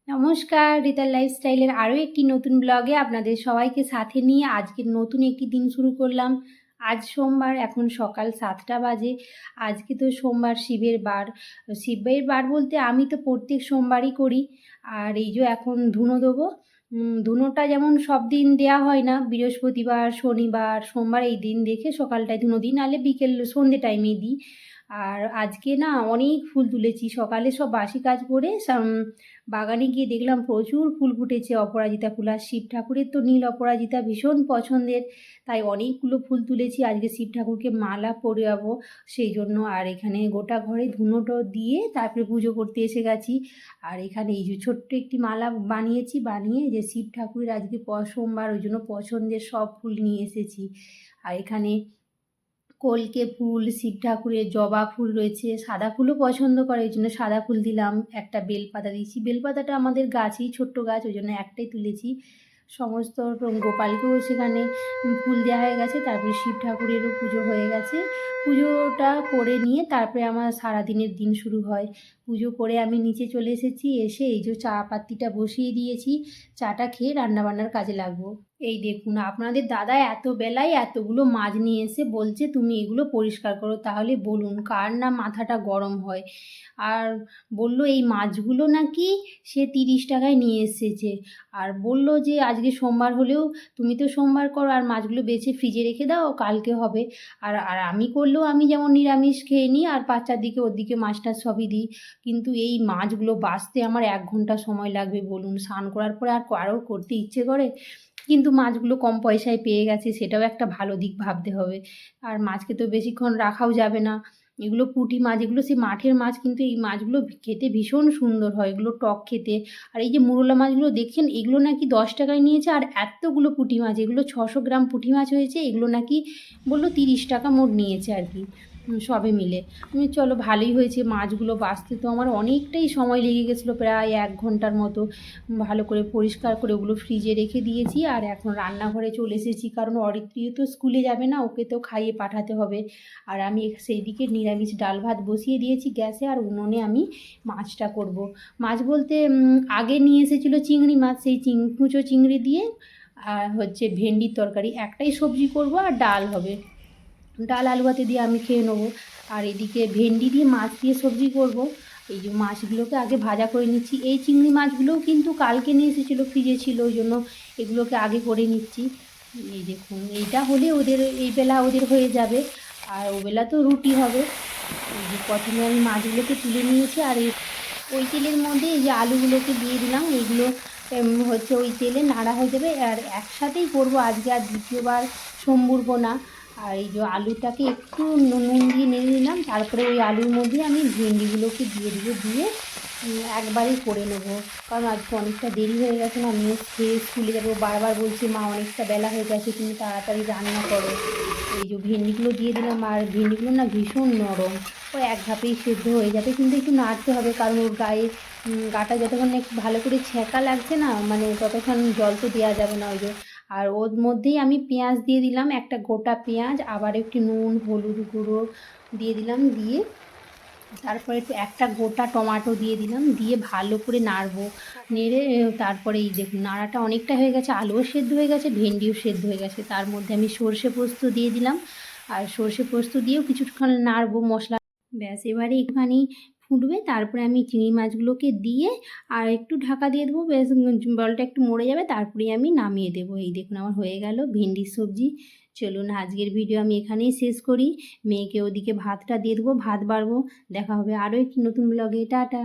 নমস্কার, রিতার লাইফস্টাইলের আরও একটি নতুন ব্লগে আপনাদের সবাইকে সাথে নিয়ে আজকের নতুন একটি দিন শুরু করলাম। আজ সোমবার, এখন সকাল 7টা বাজে। আজকে তো সোমবার, শিবের বার। শিবের বার বলতে আমি তো প্রত্যেক সোমবারই করি। আর এই যে এখন ধুনো দেবো। ধুনোটা যেমন সব দিন দেওয়া হয় না, বৃহস্পতিবার, শনিবার, সোমবার এই দিন দেখে সকালটায় ধুনো দিই, নাহলে বিকেল সন্ধ্যে টাইমেই দিই। আর আজকে না অনেক ফুল তুলেছি। সকালে সব বাসি কাজ করে বাগানে গিয়ে দেখলাম প্রচুর ফুল ফুটেছে, অপরাজিতা ফুল। আর শিব ঠাকুরের তো নীল অপরাজিতা ভীষণ পছন্দের, তাই অনেকগুলো ফুল তুলেছি। আজকে শিব ঠাকুরকে মালা পরাবো সেই জন্য। আর এখানে গোটা ঘরে ধুনোটো দিয়ে তারপরে পুজো করতে এসে গেছি। আর এখানে এই যে ছোট্ট একটি মালা বানিয়েছি, বানিয়ে যে শিব ঠাকুরের আজকে সোমবার, ওই জন্য পছন্দের সব ফুল নিয়ে এসেছি। আর এখানে কলকে ফুল, শিব ঠাকুরের জবা ফুল রয়েছে, সাদা ফুলও পছন্দ করে, ওই জন্য সাদা ফুল দিলাম। একটা বেলপাতা দিয়েছি, বেলপাতাটা আমাদের গাছেই, ছোট্ট গাছ, ওই জন্য একটাই তুলেছি। সমস্ত গোপালকেও সেখানে ফুল দেওয়া হয়ে গেছে। তারপরে শিব ঠাকুরেরও পুজো হয়ে গেছে। পুজোটা করে নিয়ে তারপরে আমার সারাদিনের দিন শুরু হয়। পুজো করে আমি নিচে চলে এসেছি, এসে এই যে চা পাত্তিটা বসিয়ে দিয়েছি। চাটা খেয়ে রান্নাবান্নার কাজে লাগবো। এই দেখুন, আপনাদের দাদা এত বেলায় এতগুলো মাছ নিয়ে এসে বলছে তুমি এগুলো পরিষ্কার করো। তাহলে বলুন কার না মাথাটা গরম হয়। আর বলল এই মাছগুলো নাকি সে 30 টাকায় নিয়ে এসেছে। আর বলল যে আজকে সোমবার হলেও তুমি তো সোমবার করো, আর মাছগুলো বেছে ফ্রিজে রেখে দাও, কালকে হবে। আর আর আমি করলেও আমি যেমন নিরামিষ খেয়ে নিই, আর 5টার দিকে ওর দিকে মাছটা সবই দিই। কিন্তু এই মাছগুলো বাছতে আমার 1 ঘন্টা সময় লাগবে। বলুন, স্নান করার পরে আর কারোর করতে ইচ্ছে করে? কিন্তু মাছগুলো কম পয়সায় পেয়ে গেছে, সেটাও একটা ভালো দিক ভাবতে হবে। আর মাছকে তো বেশিক্ষণ রাখাও যাবে না। এগুলো পুঁটি মাছ, এগুলো সেই মাঠের মাছ, কিন্তু এই মাছগুলো খেতে ভীষণ সুন্দর হয়, এগুলো টক খেতে। আর এই যে মোরলা মাছগুলো দেখছেন, এগুলো নাকি 10 টাকায় নিয়েছে। আর এতগুলো পুঁটি মাছ, এগুলো 600 গ্রাম পুঁটি মাছ হয়েছে, এগুলো নাকি বললো 30 টাকা মোট নিয়েছে আর কি, সবে মিলে। আমি চলো ভালোই হয়েছে। মাছগুলো বাছতে তো আমার অনেকটাই সময় লেগে গেছিলো, প্রায় 1 ঘন্টার মতো। ভালো করে পরিষ্কার করে ওগুলো ফ্রিজে রেখে দিয়েছি। আর এখন রান্নাঘরে চলে এসেছি, কারণ অরিত্রীও তো স্কুলে যাবে না, ওকে তো খাইয়ে পাঠাতে হবে। আর আমি সেই দিকে নিরামিষ ডাল ভাত বসিয়ে দিয়েছি গ্যাসে, আর উনুনে আমি মাছটা করব। মাছ বলতে আগে নিয়ে এসেছিলো চিংড়ি মাছ, সেই কুঁচো চিংড়ি দিয়ে আর হচ্ছে ভেন্ডির তরকারি, একটাই সবজি করব, আর ডাল হবে। ডাল আলু ভাতে দিয়ে আমি খেয়ে নেবো। আর এদিকে ভেন্ডি দিয়ে মাছ দিয়ে সবজি করব। এই যে মাছগুলোকে আগে ভাজা করে নিচ্ছি। এই চিংড়ি মাছগুলোও কিন্তু কালকে নিয়ে এসেছিলো, ফ্রিজে ছিল, ওই জন্য এগুলোকে আগে করে নিচ্ছি। এই দেখুন, এইটা হলে ওদের এই বেলা ওদের হয়ে যাবে, আর ওবেলা তো রুটি হবে। এই যে প্রথমে আমি মাছগুলোকে তুলে নিয়েছি, আর ওই তেলের মধ্যে এই যে আলুগুলোকে দিয়ে দিলাম। এইগুলো হচ্ছে ওই তেলে নাড়া হয়ে যাবে। আর একসাথেই করব আজকে, আর দ্বিতীয়বার সম্বুরবো না। আর এই যে আলুটাকে একটু নুন দিয়ে নেড়ে নিলাম, তারপরে ওই আলুর মধ্যে আমি ভেন্ডিগুলোকে দিয়ে দেবো, দিয়ে একবারেই করে নেবো। কারণ আজকে অনেকটা দেরি হয়ে গেছে না, মেয়ে খেয়ে স্কুলে যাবো, বারবার বলছে মা অনেকটা বেলা হয়ে গেছে, তুমি তাড়াতাড়ি রান্না করো। এই যে ভেন্ডিগুলো দিয়ে দিলাম, আর ভেন্ডিগুলো না ভীষণ নরম, ও এক ধাপেই সেদ্ধ হয়ে যাবে, কিন্তু একটু নাড়তে হবে, কারণ ওর গায়ে গাটা যতক্ষণ না একটু ভালো করে ছ্যাঁকা লাগছে না, মানে ততক্ষণ জল তো দেওয়া যাবে না। ওই যে আর ওর মধ্যেই আমি পেঁয়াজ দিয়ে দিলাম, একটা গোটা পেঁয়াজ, আবার একটু নুন হলুদ গুঁড়ো দিয়ে দিলাম, দিয়ে তারপরে একটু একটা গোটা টমেটো দিয়ে দিলাম, দিয়ে ভালো করে নাড়বো। নেড়ে তারপরে এই দেখুন নাড়াটা অনেকটা হয়ে গেছে, আলুও সেদ্ধ হয়ে গেছে, ভেন্ডিও সেদ্ধ হয়ে গেছে। তার মধ্যে আমি সর্ষে পোস্ত দিয়ে দিলাম, আর সর্ষে পোস্ত দিয়েও কিছুক্ষণ নাড়বো মশলা। ব্যাস, এবারে একটুখানি ফুটবে, তারপরে আমি চিংড়ি মাছগুলোকে দিয়ে আর একটু ঢাকা দিয়ে দেবো, বেশ জলটা একটু মরে যাবে, তারপরে আমি নামিয়ে দেবো। এই দেখুন আমার হয়ে গেল ভেন্ডির সবজি। চলুন আজকের ভিডিও আমি এখানেই শেষ করি। মেয়েকে ওদিকে ভাতটা দিয়ে দেবো, ভাত বাড়বো। দেখা হবে আরও একটি নতুন ব্লগে। টাটা।